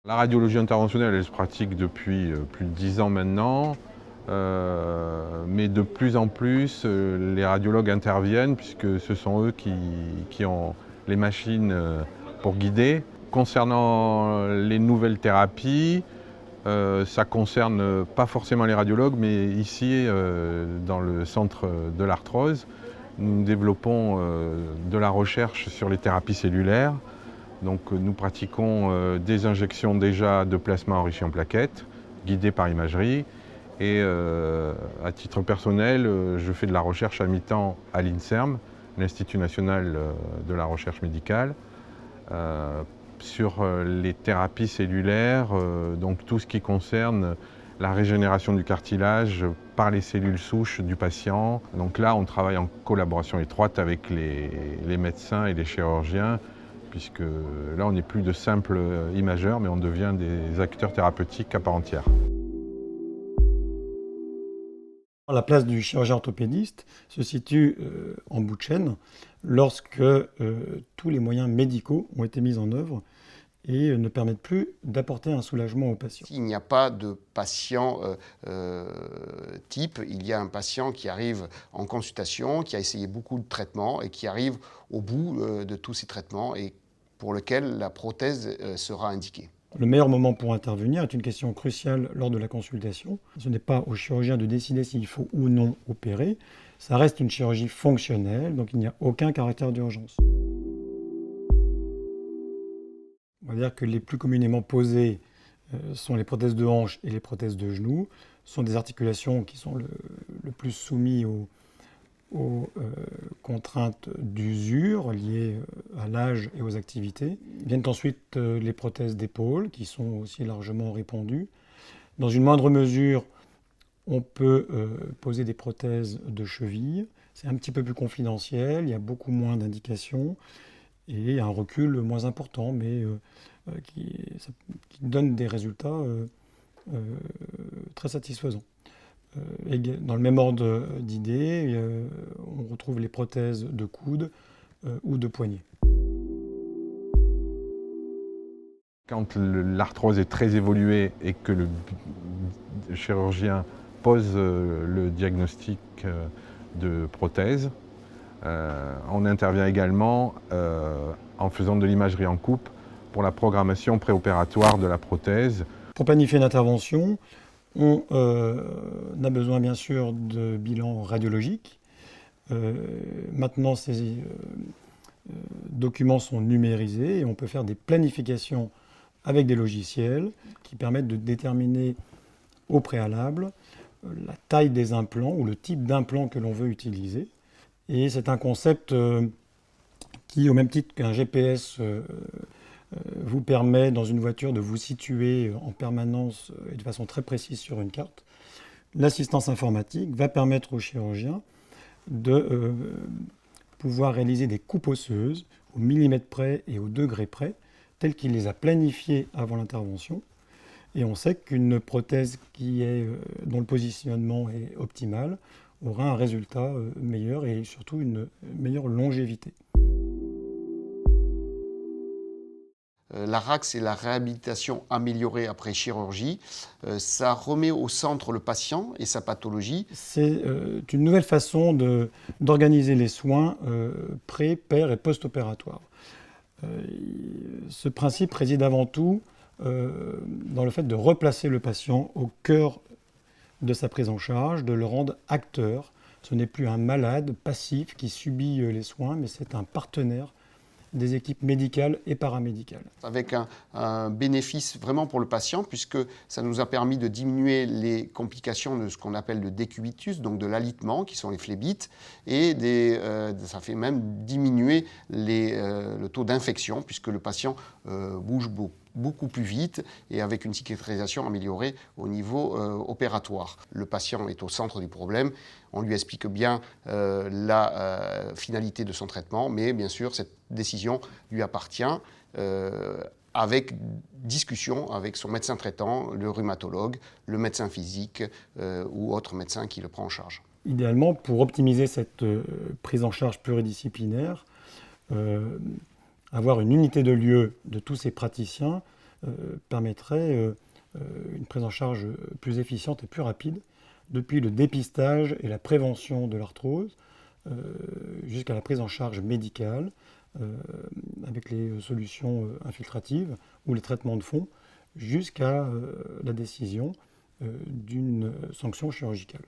La radiologie interventionnelle, elle se pratique depuis plus de 10 ans maintenant, mais de plus en plus, les radiologues interviennent puisque ce sont eux qui ont les machines pour guider. Concernant les nouvelles thérapies, ça concerne pas forcément les radiologues, mais ici, dans le centre de l'arthrose, nous développons de la recherche sur les thérapies cellulaires. Donc nous pratiquons des injections déjà de plasma enrichi en plaquettes, guidées par imagerie. Et à titre personnel, je fais de la recherche à mi-temps à l'INSERM, l'Institut national de la recherche médicale, sur les thérapies cellulaires, donc tout ce qui concerne la régénération du cartilage par les cellules souches du patient. Donc là, on travaille en collaboration étroite avec les médecins et les chirurgiens, puisque là, on n'est plus de simples imageurs, mais on devient des acteurs thérapeutiques à part entière. La place du chirurgien orthopédiste se situe en bout de chaîne lorsque tous les moyens médicaux ont été mis en œuvre et ne permettent plus d'apporter un soulagement aux patients. Il n'y a pas de patient type, il y a un patient qui arrive en consultation, qui a essayé beaucoup de traitements et qui arrive au bout de tous ces traitements et pour lequel la prothèse sera indiquée. Le meilleur moment pour intervenir est une question cruciale lors de la consultation. Ce n'est pas au chirurgien de décider s'il faut ou non opérer. Ça reste une chirurgie fonctionnelle, donc il n'y a aucun caractère d'urgence. On va dire que les plus communément posées sont les prothèses de hanche et les prothèses de genoux. Ce sont des articulations qui sont le plus soumises aux contraintes d'usure liées à l'âge et aux activités. Viennent ensuite les prothèses d'épaule qui sont aussi largement répandues. Dans une moindre mesure, on peut poser des prothèses de cheville. C'est un petit peu plus confidentiel, il y a beaucoup moins d'indications et un recul moins important, mais qui donne des résultats très satisfaisants. Dans le même ordre d'idées, on retrouve les prothèses de coude ou de poignet. Quand l'arthrose est très évoluée et que le chirurgien pose le diagnostic de prothèse, on intervient également en faisant de l'imagerie en coupe pour la programmation préopératoire de la prothèse. Pour planifier une intervention, on a besoin bien sûr de bilans radiologiques. Maintenant, ces documents sont numérisés et on peut faire des planifications avec des logiciels qui permettent de déterminer au préalable la taille des implants ou le type d'implant que l'on veut utiliser. Et c'est un concept qui, au même titre qu'un GPS, vous permet dans une voiture de vous situer en permanence et de façon très précise sur une carte. L'assistance informatique va permettre au chirurgien de pouvoir réaliser des coupes osseuses au millimètre près et au degré près, telles qu'il les a planifiées avant l'intervention. Et on sait qu'une prothèse dont le positionnement est optimal aura un résultat meilleur et surtout une meilleure longévité. La RAC, c'est la réhabilitation améliorée après chirurgie. Ça remet au centre le patient et sa pathologie. C'est une nouvelle façon d'organiser les soins pré-, per- et post-opératoires. Ce principe réside avant tout dans le fait de replacer le patient au cœur de sa prise en charge, de le rendre acteur. Ce n'est plus un malade passif qui subit les soins, mais c'est un partenaire des équipes médicales et paramédicales. Avec un bénéfice vraiment pour le patient, puisque ça nous a permis de diminuer les complications de ce qu'on appelle le décubitus, donc de l'alitement, qui sont les phlébites, et ça fait même diminuer le taux d'infection, puisque le patient bouge beaucoup plus vite et avec une cicatrisation améliorée au niveau opératoire. Le patient est au centre du problème, on lui explique bien la finalité de son traitement, mais bien sûr cette décision lui appartient avec discussion avec son médecin traitant, le rhumatologue, le médecin physique ou autre médecin qui le prend en charge. Idéalement, pour optimiser cette prise en charge pluridisciplinaire, avoir une unité de lieu de tous ces praticiens permettrait une prise en charge plus efficiente et plus rapide, depuis le dépistage et la prévention de l'arthrose jusqu'à la prise en charge médicale avec les solutions infiltratives ou les traitements de fond, jusqu'à la décision d'une sanction chirurgicale.